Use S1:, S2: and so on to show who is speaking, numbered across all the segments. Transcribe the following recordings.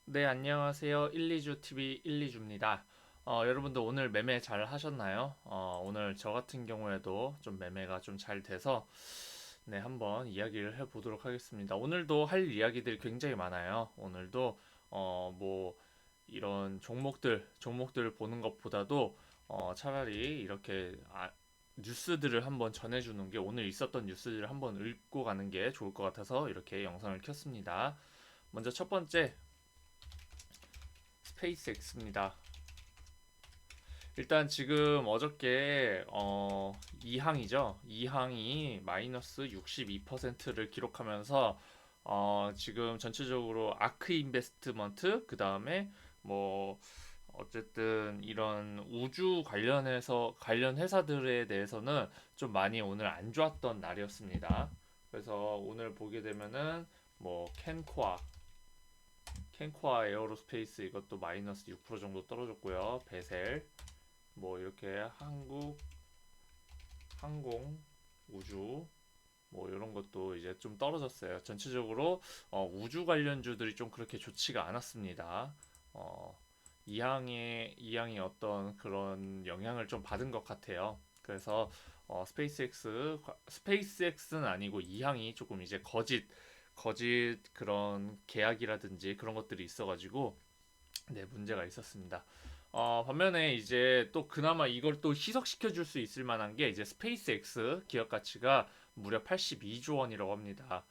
S1: 네, 안녕하세요. 1, 2주 TV 1, 2주입니다. 여러분들 오늘 매매 잘 하셨나요? 오늘 저 같은 경우에도 좀 매매가 좀 잘 돼서 네, 한번 이야기를 해보도록 하겠습니다. 오늘도 할 이야기들이 굉장히 많아요. 오늘도 뭐 이런 종목들 보는 것보다도 차라리 이렇게 뉴스들을 한번 전해주는 게 오늘 있었던 뉴스들을 한번 읽고 가는 게 좋을 것 같아서 이렇게 영상을 켰습니다. 먼저 첫 번째 스페이스X입니다. 일단 지금 어저께 이항이죠. 이항이 마이너스 62%를 기록하면서 지금 전체적으로 아크 인베스트먼트 그 다음에 뭐 어쨌든 이런 우주 관련 회사들에 대해서는 좀 많이 오늘 안 좋았던 날이었습니다. 그래서 오늘 보게 되면은 뭐 캔코아 에어로스페이스 이것도 마이너스 6% 정도 떨어졌고요. 베셀 뭐 이렇게 한국 항공 우주 뭐 이런 것도 이제 좀 떨어졌어요. 전체적으로 우주 관련주들이 좀 그렇게 좋지가 않았습니다. 어, 이항이 어떤 그런 영향을 좀 받은 것 같아요. 그래서 스페이스X는 아니고 이항이 조금 이제 거짓 그런 계약이라든지 그런 것들이 있어가지고 네, 문제가 있었습니다. 반면에 이제 또 그나마 이걸 또 희석시켜 줄 수 있을 만한 게 이제 스페이스X 기업 가치가 무려 82조 원이라고 합니다.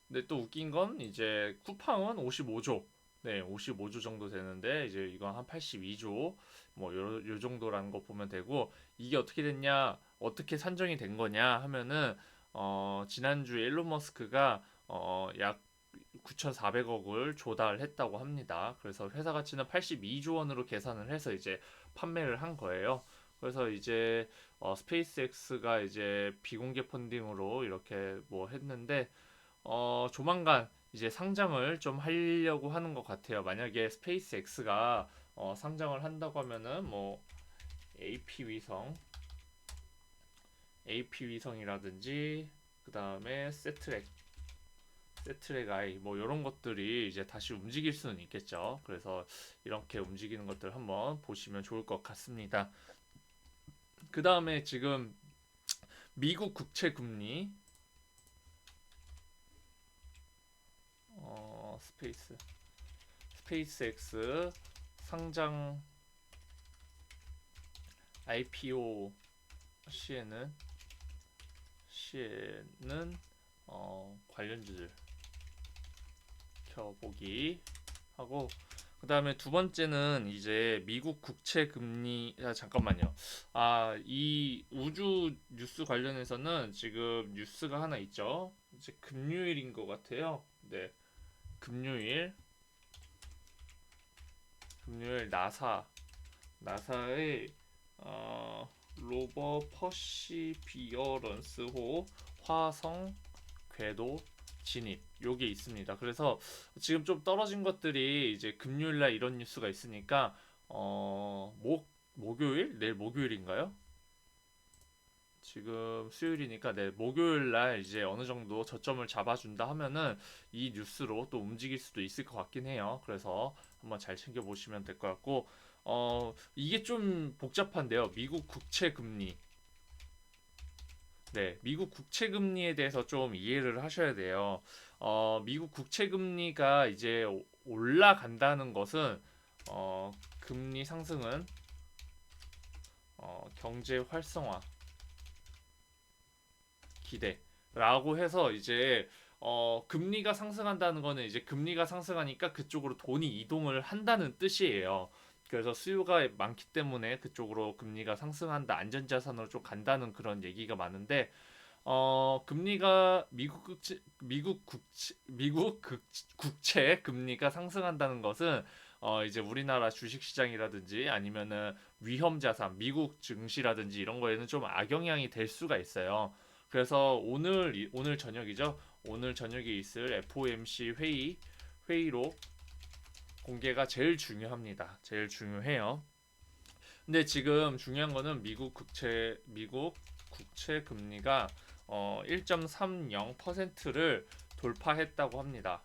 S1: 근데 또 웃긴 건 이제 쿠팡은 55조. 네, 55조 정도 되는데 이제 이건 한 82조 뭐 요 정도라는 거 보면 되고 이게 어떻게 됐냐? 어떻게 산정이 된 거냐 하면은 지난주에 일론 머스크가 약 9,400억을 조달했다고 합니다. 그래서 회사 가치는 82조 원으로 계산을 해서 이제 판매를 한 거예요. 그래서 이제 스페이스X가 이제 비공개 펀딩으로 이렇게 뭐 했는데 조만간 이제 상장을 좀 하려고 하는 것 같아요. 만약에 스페이스X가 상장을 한다고 하면은 뭐 AP 위성, AP 위성이라든지 그 다음에 세트랙 아이 뭐 이런 것들이 이제 다시 움직일 수는 있겠죠. 그래서 이렇게 움직이는 것들 한번 보시면 좋을 것 같습니다. 그 다음에 지금 미국 국채 금리 스페이스X 상장 IPO 시에는 관련주들 켜보기 하고 그 다음에 두 번째는 이제 미국 국채 금리 잠깐만요. 이 우주 뉴스 관련해서는 지금 뉴스가 하나 있죠. 이제 금요일인 것 같아요. 네, 금요일 나사의 로버 퍼시비어런스호 화성 궤도 진입 요게 있습니다. 그래서 지금 좀 떨어진 것들이 이제 금요일날 이런 뉴스가 있으니까 목요일 내일 목요일인가요? 지금 수요일이니까 네, 목요일 날 이제 어느 정도 저점을 잡아준다 하면은 이 뉴스로 또 움직일 수도 있을 것 같긴 해요. 그래서 한번 잘 챙겨 보시면 될 것 같고 이게 좀 복잡한데요. 미국 국채 금리. 네, 미국 국채 금리에 대해서 좀 이해를 하셔야 돼요. 미국 국채 금리가 이제 올라간다는 것은 금리 상승은 경제 활성화 기대라고 해서 이제 금리가 상승한다는 거는 이제 금리가 상승하니까 그쪽으로 돈이 이동을 한다는 뜻이에요. 그래서 수요가 많기 때문에 그쪽으로 금리가 상승한다, 안전자산으로 좀 간다는 그런 얘기가 많은데, 금리가 국채 금리가 상승한다는 것은 이제 우리나라 주식시장이라든지 아니면은 위험자산, 미국 증시라든지 이런 거에는 좀 악영향이 될 수가 있어요. 그래서 오늘 저녁이죠. 오늘 저녁에 있을 FOMC 회의로 공개가 제일 중요합니다. 제일 중요해요. 근데 지금 중요한 거는 미국 국채 금리가 1.30%를 돌파했다고 합니다.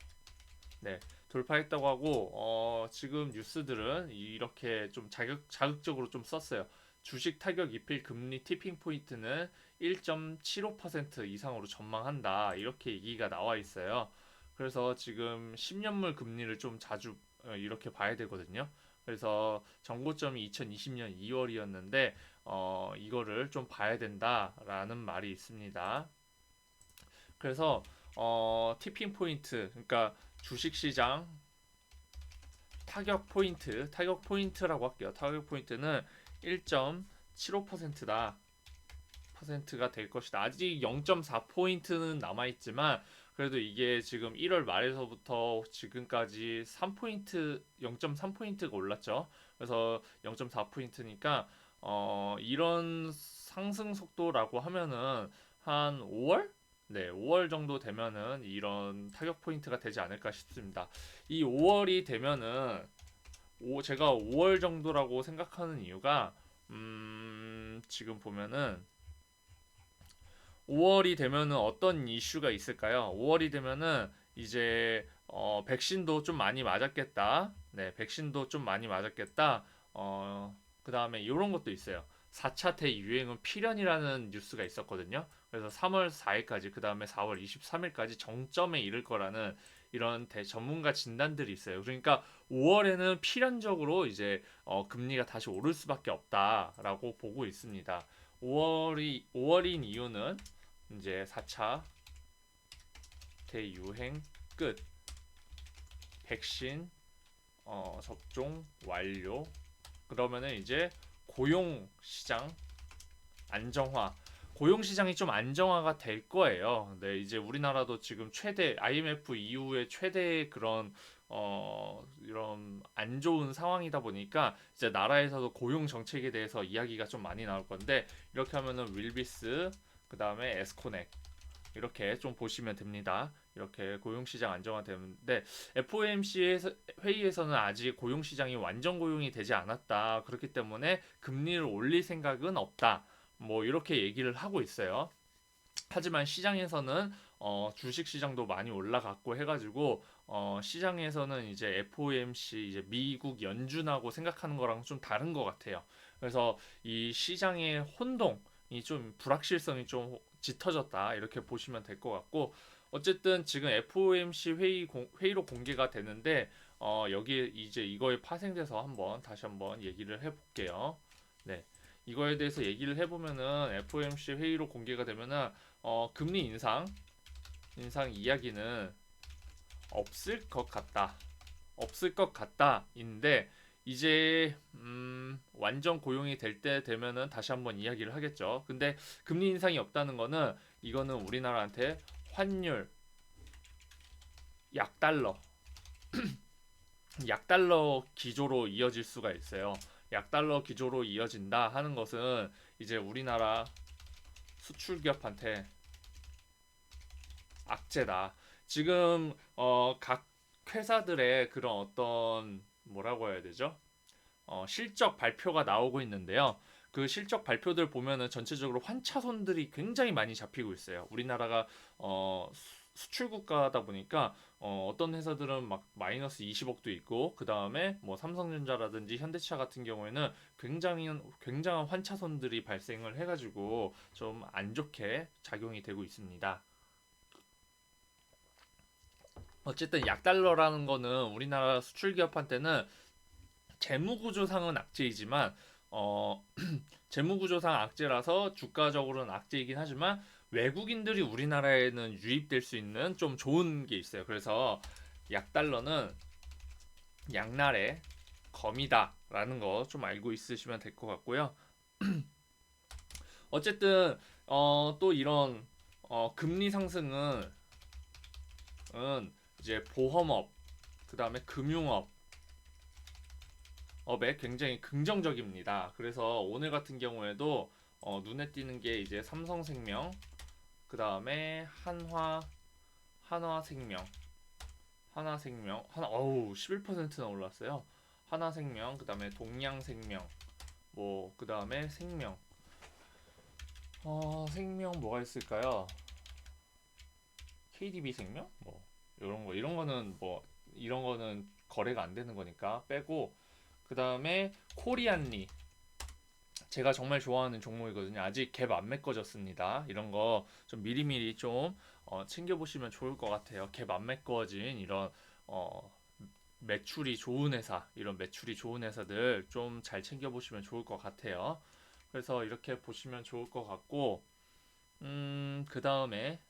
S1: 네, 돌파했다고 하고 지금 뉴스들은 이렇게 좀 자극적으로 좀 썼어요. 주식 타격 이필 금리 티핑 포인트는 1.75% 이상으로 전망한다. 이렇게 얘기가 나와 있어요. 그래서 지금 10년물 금리를 좀 자주 이렇게 봐야 되거든요. 그래서 정고점이 2020년 2월이었는데 이거를 좀 봐야 된다라는 말이 있습니다. 그래서 티핑 포인트, 그러니까 주식시장 타격 포인트라고 할게요. 타격 포인트는 1.75%다. 퍼센트가 될 것이다. 아직 0.4포인트는 남아있지만 그래도 이게 지금 1월 말에서부터 지금까지 3포인트, 0.3포인트가 올랐죠. 그래서 0.4포인트니까 이런 상승 속도라고 하면은 한 5월? 네, 5월 정도 되면은 이런 타격 포인트가 되지 않을까 싶습니다. 이 5월이 되면은 제가 5월 정도라고 생각하는 이유가 지금 보면은 5월이 되면은 어떤 이슈가 있을까요? 5월이 되면은 이제 백신도 좀 많이 맞았겠다. 네, 백신도 좀 많이 맞았겠다. 그다음에 이런 것도 있어요. 4차 대유행은 필연이라는 뉴스가 있었거든요. 그래서 3월 4일까지 그다음에 4월 23일까지 정점에 이를 거라는 이런 전문가 진단들이 있어요. 그러니까 5월에는 필연적으로 이제 금리가 다시 오를 수밖에 없다라고 보고 있습니다. 5월인 이유는 이제 4차 대유행 끝, 백신 접종 완료. 그러면은 이제 고용 시장 안정화. 고용 시장이 좀 안정화가 될 거예요. 네, 이제 우리나라도 지금 최대 IMF 이후에 최대 그런 이런 안 좋은 상황이다 보니까 이제 나라에서도 고용 정책에 대해서 이야기가 좀 많이 나올 건데 이렇게 하면은 윌비스 그다음에 에스코넥 이렇게 좀 보시면 됩니다. 이렇게 고용시장 안정화되는데 FOMC 회의에서는 아직 고용시장이 완전 고용이 되지 않았다. 그렇기 때문에 금리를 올릴 생각은 없다. 뭐 이렇게 얘기를 하고 있어요. 하지만 시장에서는 주식 시장도 많이 올라갔고 해가지고 시장에서는 이제 FOMC 이제 미국 연준하고 생각하는 거랑 좀 다른 것 같아요. 그래서 이 시장의 혼동이 좀 불확실성이 좀 짙어졌다 이렇게 보시면 될 것 같고 어쨌든 지금 FOMC 회의로 공개가 되는데 여기 이제 이거에 파생돼서 다시 한번 얘기를 해볼게요. 네. 이거에 대해서 얘기를 해보면은 FOMC 회의로 공개가 되면은 금리 인상 이야기는 없을 것 같다. 없을 것 같다인데 이제 완전 고용이 될 때 되면은 다시 한번 이야기를 하겠죠. 근데 금리 인상이 없다는 거는 이거는 우리나라한테 환율 약달러 약달러 기조로 이어질 수가 있어요. 약달러 기조로 이어진다 하는 것은 이제 우리나라 수출 기업한테 악재다. 지금 각 회사들의 그런 어떤 뭐라고 해야 되죠? 실적 발표가 나오고 있는데요. 그 실적 발표들 보면은 전체적으로 환차손들이 굉장히 많이 잡히고 있어요. 우리나라가 수출 국가다 보니까 어떤 회사들은 막 마이너스 20억도 있고 그 다음에 뭐 삼성전자라든지 현대차 같은 경우에는 굉장한 환차손들이 발생을 해가지고 좀 안 좋게 작용이 되고 있습니다. 어쨌든 약달러라는 거는 우리나라 수출 기업한테는 재무구조상은 악재이지만 재무구조상 악재라서 주가적으로는 악재이긴 하지만 외국인들이 우리나라에는 유입될 수 있는 좀 좋은 게 있어요. 그래서 약달러는 양날의 검이다라는 거 좀 알고 있으시면 될 것 같고요. 어쨌든 또 이런 금리 상승은 이제 보험업 그다음에 금융업 업에 굉장히 긍정적입니다. 그래서 오늘 같은 경우에도 눈에 띄는 게 이제 삼성생명, 그 다음에 한화생명, 어우 11%나 올랐어요. 한화생명, 그 다음에 동양생명, 뭐 그 다음에 생명 뭐가 있을까요? KDB 생명, 뭐 이런 거는 뭐 이런 거는 거래가 안 되는 거니까 빼고, 그 다음에 코리안리, 제가 정말 좋아하는 종목이거든요. 아직 갭 안 메꿔졌습니다. 이런 거 좀 미리미리 좀 챙겨보시면 좋을 것 같아요. 갭 안 메꿔진 이런 어, 매출이 좋은 회사, 이런 매출이 좋은 회사들 좀 잘 챙겨보시면 좋을 것 같아요. 그래서 이렇게 보시면 좋을 것 같고, 그 다음에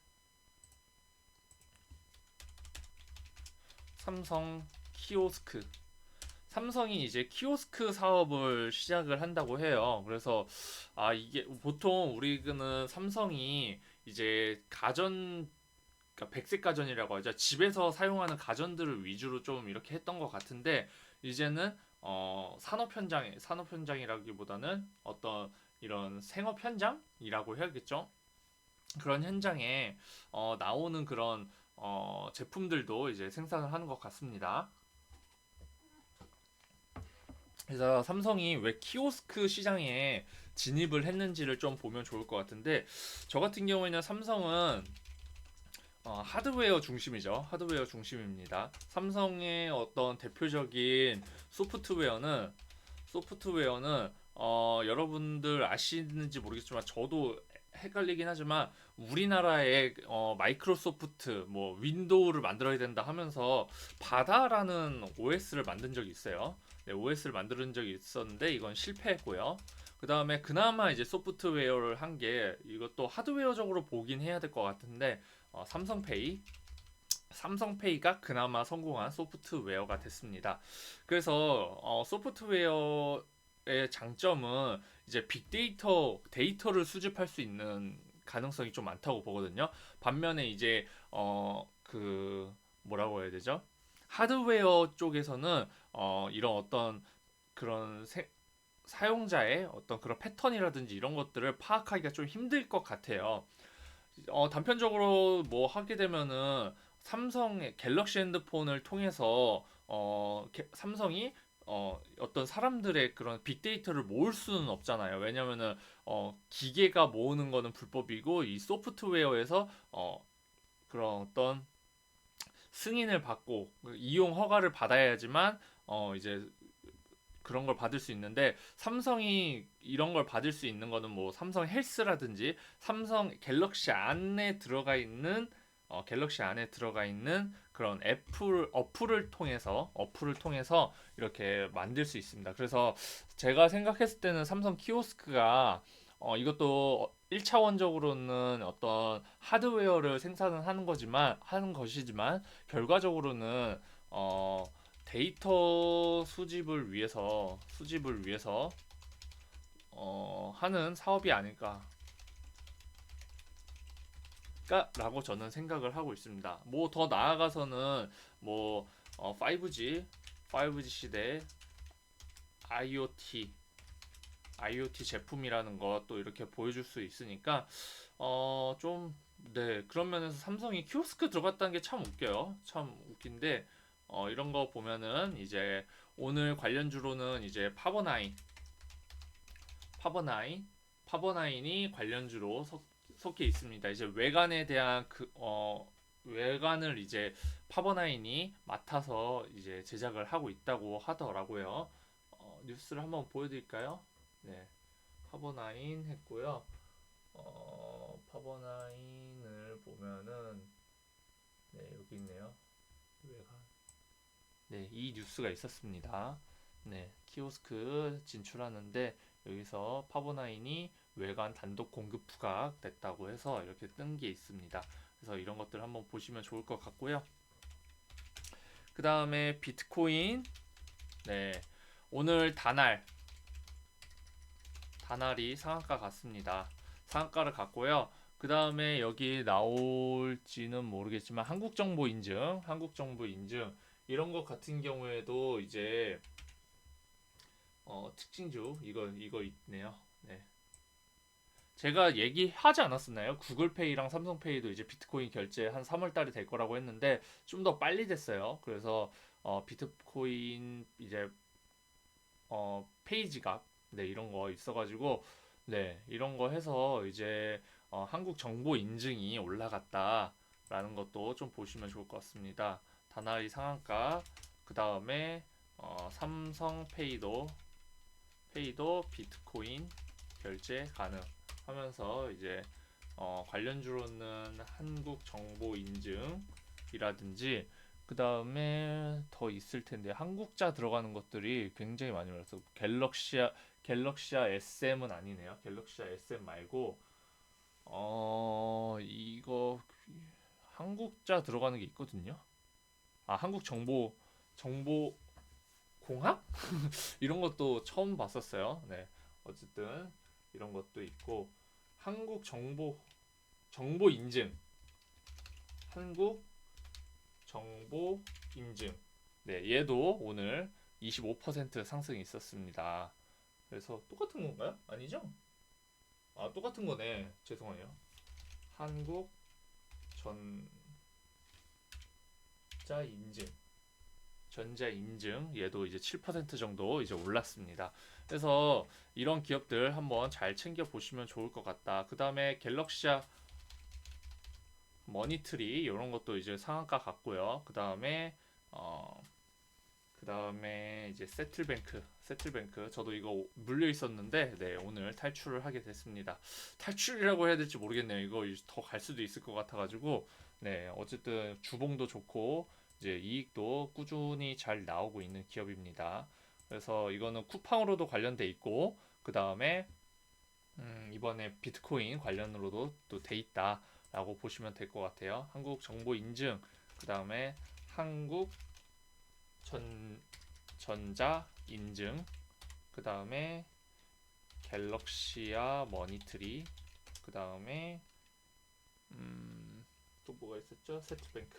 S1: 삼성 키오스크. 삼성이 이제 키오스크 사업을 시작을 한다고 해요. 그래서 이게 보통 우리는 삼성이 이제 가전, 그러니까 백색 가전이라고 하죠. 집에서 사용하는 가전들을 위주로 좀 이렇게 했던 것 같은데, 이제는 산업 현장이라기보다는 어떤 이런 생업 현장이라고 해야겠죠. 그런 현장에 나오는 그런 제품들도 이제 생산을 하는 것 같습니다. 그래서 삼성이 왜 키오스크 시장에 진입을 했는지를 좀 보면 좋을 것 같은데, 저 같은 경우에는 삼성은 하드웨어 중심이죠. 하드웨어 중심입니다. 삼성의 어떤 대표적인 소프트웨어는 여러분들 아시는지 모르겠지만 저도 헷갈리긴 하지만, 우리나라의 마이크로소프트 뭐 윈도우를 만들어야 된다 하면서 바다라는 OS를 만든 적이 있어요. 네, OS를 만든 적이 있었는데 이건 실패했고요. 그 다음에 그나마 이제 소프트웨어를 한 게, 이것도 하드웨어적으로 보긴 해야 될 것 같은데, 삼성페이, 삼성페이가 그나마 성공한 소프트웨어가 됐습니다. 그래서 소프트웨어의 장점은 이제 데이터를 수집할 수 있는 가능성이 좀 많다고 보거든요. 반면에 이제 그 뭐라고 해야 되죠? 하드웨어 쪽에서는 이런 어떤 그런 사용자의 어떤 그런 패턴이라든지 이런 것들을 파악하기가 좀 힘들 것 같아요. 단편적으로 뭐 하게 되면은 삼성의 갤럭시 핸드폰을 통해서 삼성이 어떤 사람들의 그런 빅데이터를 모을 수는 없잖아요. 왜냐면은 기계가 모으는 거는 불법이고, 이 소프트웨어에서 그런 어떤 승인을 받고 이용 허가를 받아야지만 이제 그런 걸 받을 수 있는데, 삼성이 이런 걸 받을 수 있는 거는 뭐 삼성 헬스라든지 삼성 갤럭시 안에 들어가 있는 그런 어플을 통해서 이렇게 만들 수 있습니다. 그래서 제가 생각했을 때는 삼성 키오스크가 이것도 1차원적으로는 어떤 하드웨어를 생산을 하는 것이지만, 결과적으로는 데이터 수집을 위해서 하는 사업이 아닐까라고 저는 생각을 하고 있습니다. 뭐 더 나아가서는 뭐 5G 시대 IoT 제품이라는 것도 이렇게 보여줄 수 있으니까 좀, 네, 그런 면에서 삼성이 키오스크 들어갔다는 게 참 웃겨요. 참 웃긴데, 이런 거 보면은 이제 오늘 관련주로는 이제 파버나인, 파버나인이 관련주로 섞여 있습니다. 이제 외관에 대한 외관을 이제 파버나인이 맡아서 이제 제작을 하고 있다고 하더라고요. 뉴스를 한번 보여드릴까요? 네, 파버나인 했고요. 파버나인을 보면은, 네, 여기 있네요. 외관. 네, 이 뉴스가 있었습니다. 네, 키오스크 진출하는데 여기서 파버나인이 외관 단독 공급 부각됐다고 해서 이렇게 뜬 게 있습니다. 그래서 이런 것들 한번 보시면 좋을 것 같고요. 그 다음에 비트코인, 네, 오늘 다날이 상한가 갔습니다. 상한가를 갔고요. 그 다음에 여기 나올지는 모르겠지만 한국정보 인증 이런 것 같은 경우에도 이제 특징주 이거 있네요. 네. 제가 얘기하지 않았었나요? 구글페이랑 삼성페이도 이제 비트코인 결제 한 3월 달에 될 거라고 했는데 좀 더 빨리 됐어요. 그래서 비트코인 이제 페이지가, 네, 이런 거 있어가지고, 네, 이런 거 해서 이제 한국 정보 인증이 올라갔다라는 것도 좀 보시면 좋을 것 같습니다. 다나이 상한가, 그 다음에 삼성 페이도 비트코인 결제 가능 하면서 이제 관련주로는 한국 정보 인증이라든지 그 다음에 더 있을 텐데 한국자 들어가는 것들이 굉장히 많이 올랐어. 갤럭시아 SM은 아니네요. 갤럭시아 SM 말고 이거 한국자 들어가는 게 있거든요. 아, 한국 정보 공학 이런 것도 처음 봤었어요. 네, 어쨌든 이런 것도 있고 한국 정보 인증, 한국 정보 인증. 네, 얘도 오늘 25% 상승이 있었습니다. 그래서 똑같은 건가요? 아니죠? 아, 똑같은 거네. 죄송해요. 한국 전자 인증. 전자 인증 얘도 이제 7% 정도 이제 올랐습니다. 그래서 이런 기업들 한번 잘 챙겨 보시면 좋을 것 같다. 그 다음에 갤럭시아 머니트리 이런 것도 이제 상한가 같고요. 그 다음에 이제 세틀뱅크 저도 이거 물려 있었는데 네, 오늘 탈출을 하게 됐습니다. 탈출이라고 해야 될지 모르겠네요. 이거 더 갈 수도 있을 것 같아가지고 네, 어쨌든 주봉도 좋고 이제 이익도 꾸준히 잘 나오고 있는 기업입니다. 그래서 이거는 쿠팡으로도 관련돼 있고 그 다음에 이번에 비트코인 관련으로도 또 돼 있다라고 보시면 될 것 같아요. 한국 정보 인증, 그 다음에 한국 전자 인증, 그 다음에 갤럭시아 머니트리, 그 다음에 또 뭐가 있었죠? 세트뱅크.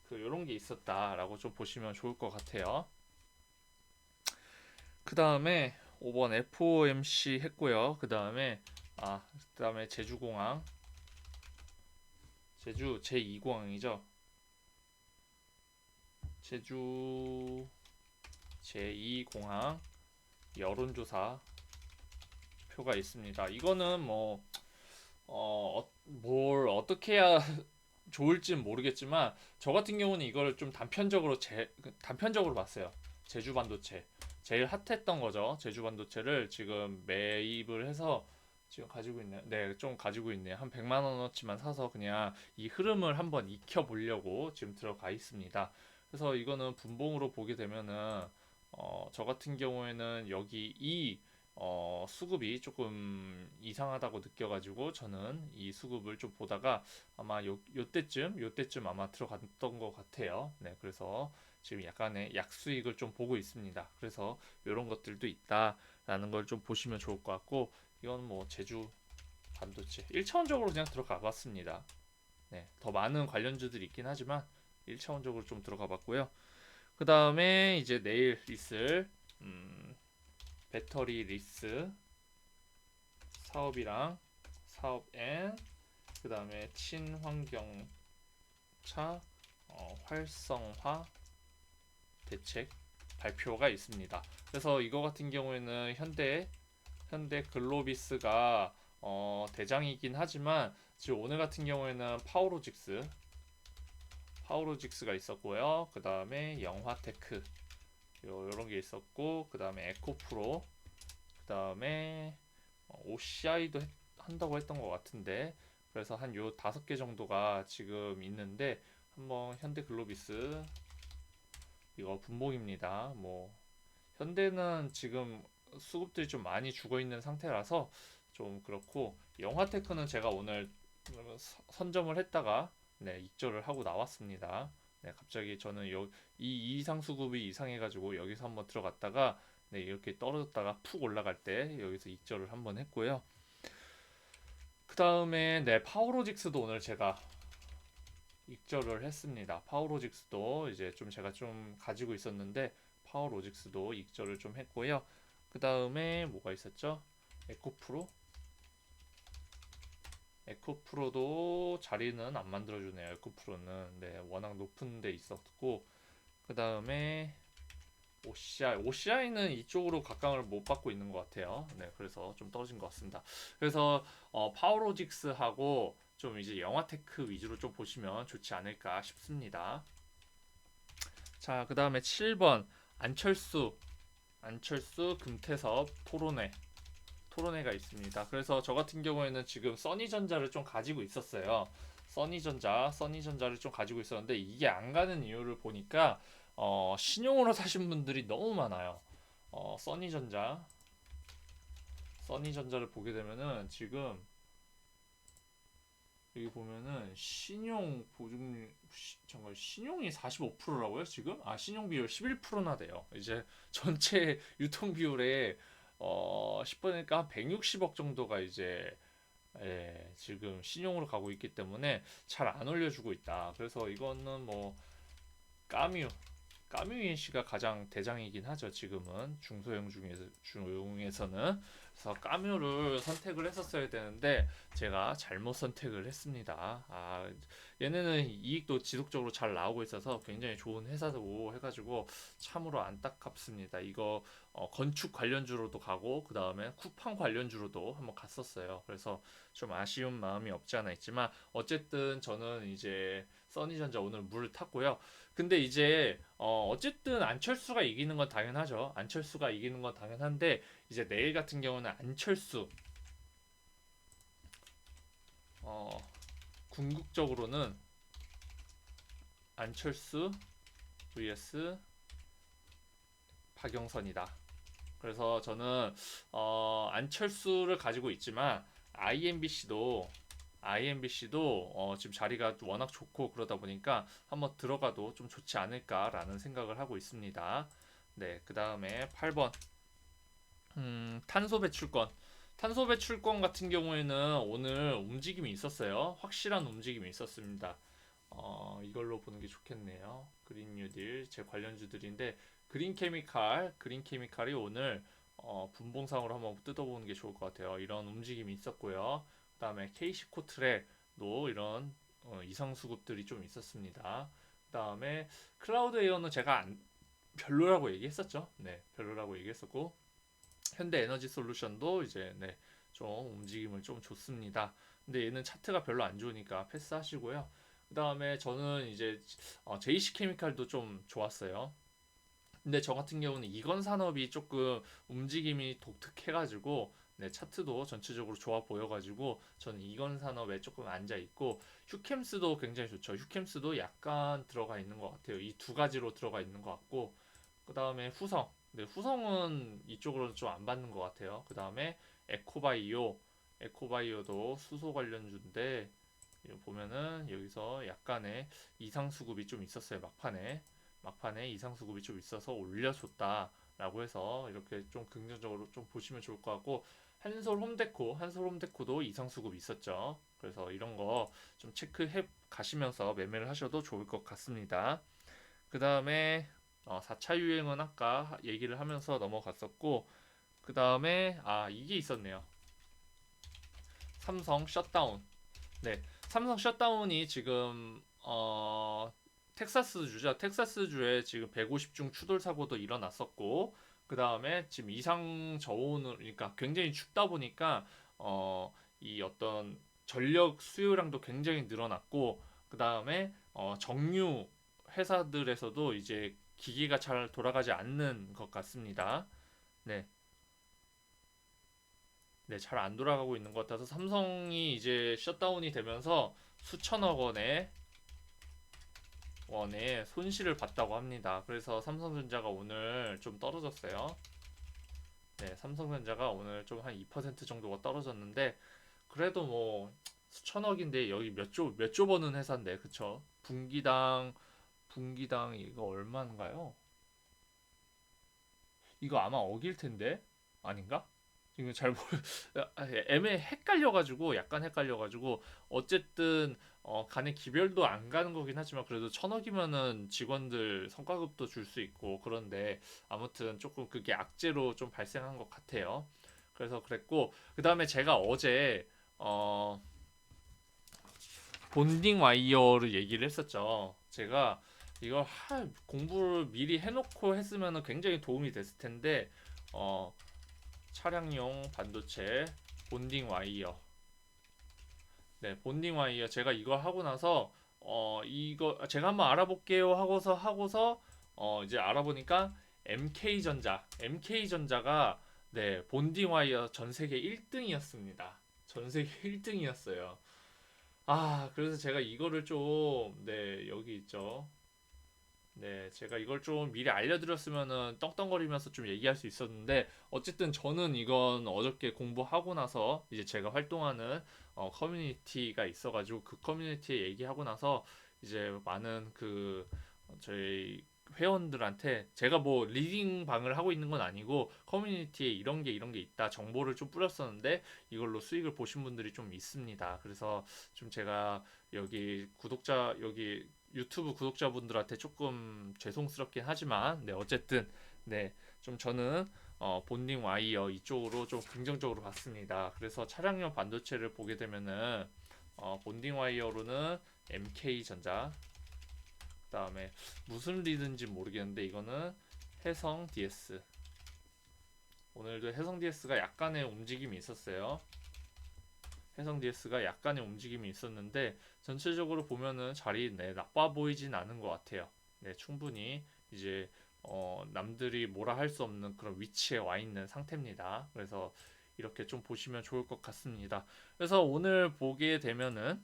S1: 그 요런 게 있었다라고 좀 보시면 좋을 것 같아요. 그 다음에 5번 FOMC 했고요. 그 다음에 제주공항, 제주 제2공항이죠. 제주 제2공항 여론조사 표가 있습니다. 이거는 뭘 어떻게 해야 좋을진 모르겠지만 저 같은 경우는 이걸 좀 단편적으로 봤어요. 제주 반도체 제일 핫했던 거죠. 제주 반도체를 지금 매입을 해서 지금 가지고 있네요. 네, 좀 가지고 있네요. 한 100만 원어치만 사서 그냥 이 흐름을 한번 익혀 보려고 지금 들어가 있습니다. 그래서 이거는 분봉으로 보게 되면은 저 같은 경우에는 여기 이 수급이 조금 이상하다고 느껴가지고 저는 이 수급을 좀 보다가 아마 요때쯤 아마 들어갔던 것 같아요. 네, 그래서 지금 약간의 약수익을 좀 보고 있습니다. 그래서 이런 것들도 있다라는 걸 좀 보시면 좋을 것 같고 이건 뭐 제주 반도체 1차원적으로 그냥 들어가 봤습니다. 네, 더 많은 관련주들이 있긴 하지만 1차원적으로 좀 들어가 봤고요. 그 다음에 이제 내일 있을 배터리 리스 사업이랑 사업 N 그 다음에 친환경차 활성화 대책 발표가 있습니다. 그래서 이거 같은 경우에는 현대 글로비스가 대장이긴 하지만 지금 오늘 같은 경우에는 파워로직스가 있었고요. 그 다음에 영화테크 요런 게 있었고 그 다음에 에코프로 그 다음에 OCI도 한다고 했던 것 같은데 그래서 한 요 5개 정도가 지금 있는데 한번 현대글로비스 이거 분봉입니다. 뭐 현대는 지금 수급들이 좀 많이 죽어 있는 상태라서 좀 그렇고 영화테크는 제가 오늘 선점을 했다가 네, 익절을 하고 나왔습니다. 네, 갑자기 저는 이 이상 수급이 이상해가지고 여기서 한번 들어갔다가 네, 이렇게 떨어졌다가 푹 올라갈 때 여기서 익절을 한번 했고요. 그 다음에 네, 파워로직스도 오늘 제가 익절을 했습니다. 파워로직스도 이제 좀 제가 좀 가지고 있었는데 파워로직스도 익절을 좀 했고요. 그 다음에 뭐가 있었죠? 에코프로 에코프로도 자리는 안 만들어주네요. 에코프로는 네, 워낙 높은 데 있었고 그 다음에 OCI는 이쪽으로 각광을 못 받고 있는 것 같아요. 네, 그래서 좀 떨어진 것 같습니다. 그래서 파워로직스하고 좀 이제 영화테크 위주로 좀 보시면 좋지 않을까 싶습니다. 자, 그 다음에 7번 안철수 금태섭 토론회가 있습니다. 그래서 저 같은 경우에는 지금 써니전자를 좀 가지고 있었어요. 써니전자를 좀 가지고 있었는데 이게 안 가는 이유를 보니까 신용으로 사신 분들이 너무 많아요. 써니전자를 보게 되면은 지금 여기 보면은 신용 보증률 잠깐 신용이 45%라고요 지금? 아 신용 비율 11%나 돼요. 이제 전체 유통 비율의 10%니까 한 160억 정도가 이제 지금 신용으로 가고 있기 때문에 잘 안 올려주고 있다. 그래서 이거는 뭐 까뮤 까뮤인 씨가 가장 대장이긴 하죠. 지금은 중에서는 그래서 까뮤를 선택을 했었어야 되는데 제가 잘못 선택을 했습니다. 얘네는 이익도 지속적으로 잘 나오고 있어서 굉장히 좋은 회사고 해가지고 참으로 안타깝습니다. 이거 건축 관련주로도 가고 그 다음에 쿠팡 관련주로도 한번 갔었어요. 그래서 좀 아쉬운 마음이 없지 않아 있지만 어쨌든 저는 이제 써니전자 오늘 물 탔고요. 근데 이제 어쨌든 안철수가 이기는 건 당연하죠. 안철수가 이기는 건 당연한데 이제 내일 같은 경우는 어, 궁극적으로는 안철수 vs 박영선이다. 그래서 저는 안철수를 가지고 있지만 IMBC도 지금 자리가 워낙 좋고 그러다 보니까 한번 들어가도 좀 좋지 않을까라는 생각을 하고 있습니다. 네, 그 다음에 8번 탄소 배출권. 탄소 배출권 같은 경우에는 오늘 움직임이 있었어요. 확실한 움직임이 있었습니다. 이걸로 보는 게 좋겠네요. 그린 뉴딜 제 관련주들인데 그린 케미칼이 오늘 분봉상으로 한번 뜯어보는 게 좋을 것 같아요. 이런 움직임이 있었고요. 그다음에 케이시코트랩도 이런 이상 수급들이 좀 있었습니다. 그다음에 클라우드 에어는 제가 별로라고 얘기했었죠. 네, 별로라고 얘기했었고 현대 에너지 솔루션도 이제 좀 움직임을 좀 줬습니다. 근데 얘는 차트가 별로 안 좋으니까 패스하시고요. 그다음에 저는 이제 JC 케미칼도 좀 좋았어요. 근데 저 같은 경우는 이건 산업이 조금 움직임이 독특해가지고 차트도 전체적으로 좋아 보여가지고 저는 이건 산업에 조금 앉아 있고 휴캠스도 굉장히 좋죠. 휴캠스도 약간 들어가 있는 것 같아요. 이 두 가지로 들어가 있는 것 같고 그 다음에 후성. 네, 후성은 이쪽으로 좀 안 받는 것 같아요. 그 다음에 에코바이오도 수소 관련주인데 보면은 여기서 약간의 이상 수급이 좀 있었어요. 막판에 이상 수급이 좀 있어서 올려줬다라고 해서 이렇게 좀 긍정적으로 좀 보시면 좋을 것 같고 한솔 홈데코도 이상 수급이 있었죠. 그래서 이런 거 좀 체크해 가시면서 매매를 하셔도 좋을 것 같습니다. 그 다음에 4차 유행은 아까 얘기를 하면서 넘어갔었고 그 다음에 이게 있었네요. 삼성 셧다운. 네, 삼성 셧다운이 지금 텍사스주죠. 텍사스주에 지금 150중 추돌 사고도 일어났었고 그 다음에 지금 이상 저온을 그러니까 굉장히 춥다 보니까 이 어떤 전력 수요량도 굉장히 늘어났고 그 다음에 정유 회사들에서도 이제 기기가 잘 돌아가지 않는 것 같습니다. 네, 네, 잘 안 돌아가고 있는 것 같아서 삼성이 이제 셧다운이 되면서 수천억 원의 손실을 봤다고 합니다. 그래서 삼성전자가 오늘 좀 떨어졌어요. 네, 삼성전자가 오늘 좀 한 2% 정도가 떨어졌는데 그래도 뭐 수천억인데 여기 몇 조 버는 회사인데 그쵸? 분기당 이거 얼마인가요? 이거 아마 억일 텐데 아닌가? 지금 잘 모르 헷갈려가지고 약간 헷갈려가지고 어쨌든 간에 기별도 안 가는 거긴 하지만 그래도 천억이면은 직원들 성과급도 줄 수 있고 그런데 아무튼 조금 그게 악재로 좀 발생한 것 같아요. 그래서 그랬고 그 다음에 제가 어제 본딩 와이어를 얘기를 했었죠. 제가 이걸 공부를 미리 해놓고 했으면 굉장히 도움이 됐을 텐데 어, 차량용 반도체 본딩 와이어 네, 본딩 와이어 제가 이걸 하고 나서 이거 제가 한번 알아볼게요 하고서 이제 알아보니까 MK전자가 네, 본딩 와이어 전 세계 1등이었습니다. 전 세계 1등이었어요. 아, 그래서 제가 이거를 좀 네, 여기 있죠. 네, 제가 이걸 좀 미리 알려드렸으면은 떵떵거리면서 좀 얘기할 수 있었는데 어쨌든 저는 이건 어저께 공부하고 나서 이제 제가 활동하는 커뮤니티가 있어가지고 그 커뮤니티에 얘기하고 나서 이제 많은 그 저희 회원들한테 제가 뭐 리딩 방을 하고 있는 건 아니고 커뮤니티에 이런 게 있다 정보를 좀 뿌렸었는데 이걸로 수익을 보신 분들이 좀 있습니다. 그래서 좀 제가 여기 유튜브 구독자분들한테 조금 죄송스럽긴 하지만 네 어쨌든 네 좀 저는 본딩 와이어 이쪽으로 좀 긍정적으로 봤습니다. 그래서 차량용 반도체를 보게 되면은 본딩 와이어로는 MK전자 그다음에 무슨 리든지 모르겠는데 이거는 해성 DS 오늘도 해성 DS가 약간의 움직임이 있었어요. 해성 DS가 약간의 움직임이 있었는데 전체적으로 보면은 자리 네, 나빠 보이진 않은 것 같아요. 네, 충분히 이제 남들이 뭐라 할 수 없는 그런 위치에 와 있는 상태입니다. 그래서 이렇게 좀 보시면 좋을 것 같습니다. 그래서 오늘 보게 되면은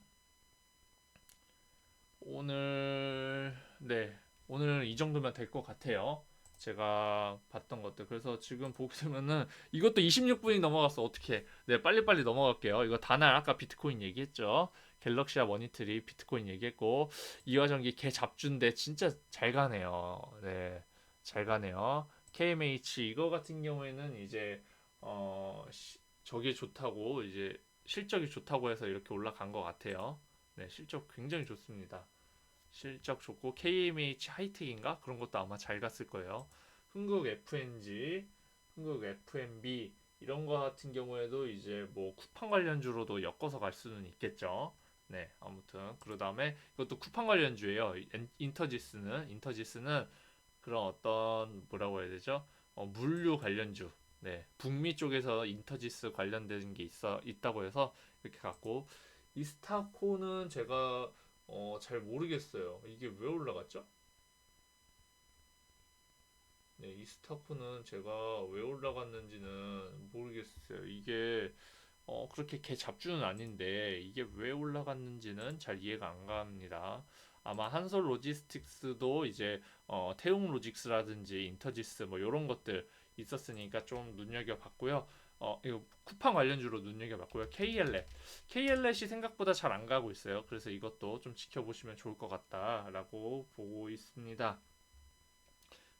S1: 오늘 네 오늘 이 정도면 될 것 같아요. 제가 봤던 것들 그래서 지금 보게 되면은 이것도 26분이 넘어갔어 어떻게 네 빨리빨리 넘어갈게요. 이거 다날 아까 비트코인 얘기했죠. 갤럭시아 머니트리 비트코인 얘기했고 이화전기 개 잡주인데 진짜 잘 가네요. 네 잘 가네요. KMH 이거 같은 경우에는 이제 저게 좋다고 이제 실적이 좋다고 해서 이렇게 올라간 것 같아요. 네 실적 굉장히 좋습니다. 실적 좋고 KMH 하이텍인가 그런 것도 아마 잘 갔을 거예요. 흥국 FNG, 흥국 FNB 이런 거 같은 경우에도 이제 뭐 쿠팡 관련주로도 엮어서 갈 수는 있겠죠. 네, 아무튼 그 다음에 이것도 쿠팡 관련주예요. 인터지스는 그런 어떤 뭐라고 해야 되죠? 물류 관련주. 네, 북미 쪽에서 인터지스 관련된 게 있다고 해서 이렇게 갖고 이스타코는 제가 잘 모르겠어요. 이게 왜 올라갔죠? 네, 이스타코는 제가 왜 올라갔는지는 모르겠어요. 이게 그렇게 개 잡주는 아닌데 이게 왜 올라갔는지는 잘 이해가 안 갑니다. 아마 한솔 로지스틱스도 이제 태용 로직스라든지 인터지스 뭐 이런 것들 있었으니까 좀 눈여겨봤고요. 이거 쿠팡 관련주로 눈여겨봤고요. KL렛이 생각보다 잘 안 가고 있어요. 그래서 이것도 좀 지켜보시면 좋을 것 같다라고 보고 있습니다.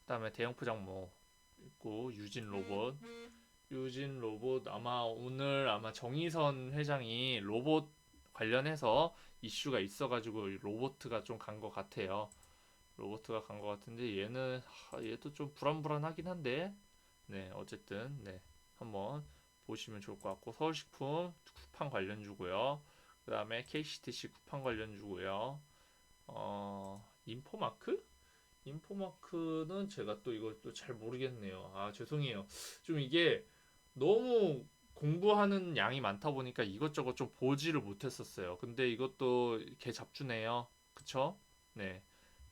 S1: 그다음에 대형 포장모 있고 유진 로봇 아마 오늘 아마 정의선 회장이 로봇 관련해서 이슈가 있어가지고 로보트가 좀 간 것 같아요. 로보트가 간 것 같은데 얘도 좀 불안불안하긴 한데 네 어쨌든 네 한번 보시면 좋을 것 같고 서울식품 쿠팡 관련주고요. 그 다음에 KCTC 쿠팡 관련주고요. 인포마크? 인포마크는 제가 또 이걸 또 잘 모르겠네요. 아, 죄송해요. 좀 이게 너무 공부하는 양이 많다 보니까 이것저것 좀 보지를 못했었어요. 근데 이것도 개 잡주네요. 그쵸? 네.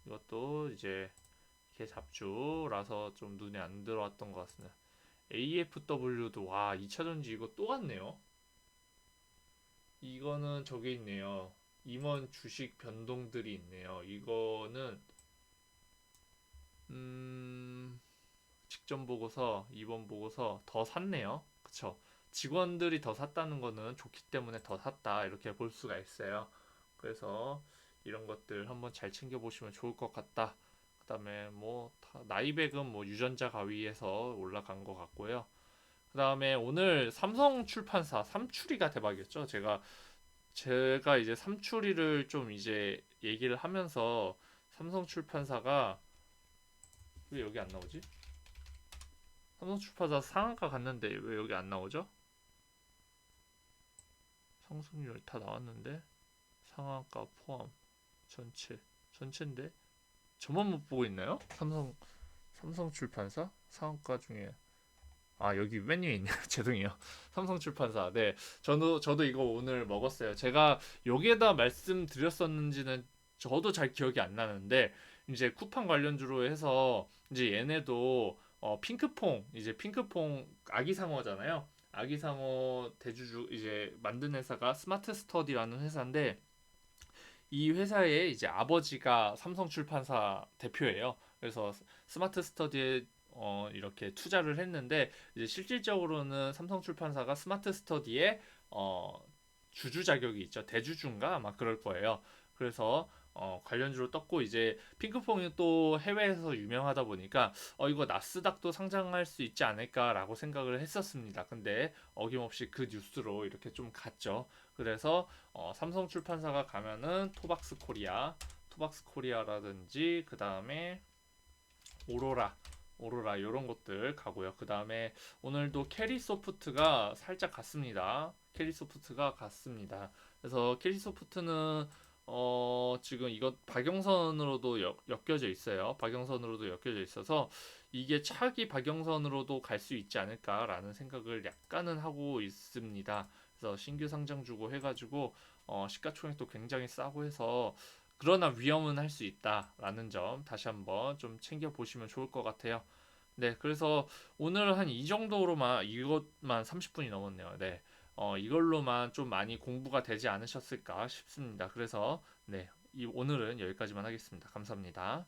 S1: 이것도 이제 개 잡주라서 좀 눈에 안 들어왔던 것 같습니다. AFW도 와, 2차전지 이거 또 갔네요. 이거는 저게 있네요. 임원 주식 변동들이 있네요. 이거는 음, 직전 보고서, 이번 보고서 더 샀네요. 그쵸? 직원들이 더 샀다는 거는 좋기 때문에 더 샀다. 이렇게 볼 수가 있어요. 그래서 이런 것들 한번 잘 챙겨보시면 좋을 것 같다. 그 다음에 뭐, 나이백은 뭐 유전자 가위에서 올라간 것 같고요. 그 다음에 오늘 삼성 출판사 삼출이가 대박이었죠. 제가 이제 삼출이를 좀 이제 얘기를 하면서 삼성 출판사가 왜 여기 안 나오지? 삼성출판사 상한가 갔는데 왜 여기 안 나오죠? 상승률 다 나왔는데 상한가 포함 전체인데 저만 못 보고 있나요? 삼성출판사 상한가 중에 아, 여기 메뉴에 있네요. 죄송해요. 삼성출판사. 네. 저도 이거 오늘 먹었어요. 제가 여기에다 말씀드렸었는지는 저도 잘 기억이 안 나는데, 이제 쿠팡 관련주로 해서 이제 얘네도 이제 핑크퐁 아기상어잖아요. 아기상어 대주주 이제 만든 회사가 스마트 스터디라는 회사인데, 이 회사의 이제 아버지가 삼성출판사 대표예요. 그래서 스마트 스터디에 이렇게 투자를 했는데, 이제 실질적으로는 삼성출판사가 스마트 스터디에 어, 주주 자격이 있죠. 대주주인가 아마 그럴 거예요. 그래서 관련주로 떴고, 이제 핑크퐁이 또 해외에서 유명하다 보니까 이거 나스닥도 상장할 수 있지 않을까라고 생각을 했었습니다. 근데 어김없이 그 뉴스로 이렇게 좀 갔죠. 그래서 삼성출판사가 가면은 토박스 코리아라든지 그 다음에 오로라 오로라 이런 것들 가고요. 그 다음에 오늘도 캐리소프트가 살짝 갔습니다. 캐리소프트가 갔습니다. 그래서 캐리소프트는 지금 이거 박영선으로도 엮여져 있어요. 박영선으로도 엮여져 있어서 이게 차기 박영선으로도 갈 수 있지 않을까라는 생각을 약간은 하고 있습니다. 그래서 신규 상장 주고 해가지고 시가총액도 굉장히 싸고 해서, 그러나 위험은 할 수 있다라는 점 다시 한번 좀 챙겨 보시면 좋을 것 같아요. 네, 그래서 오늘 한 이 정도로만, 이것만 30분이 넘었네요. 네, 이걸로만 좀 많이 공부가 되지 않으셨을까 싶습니다. 그래서 네, 오늘은 여기까지만 하겠습니다. 감사합니다.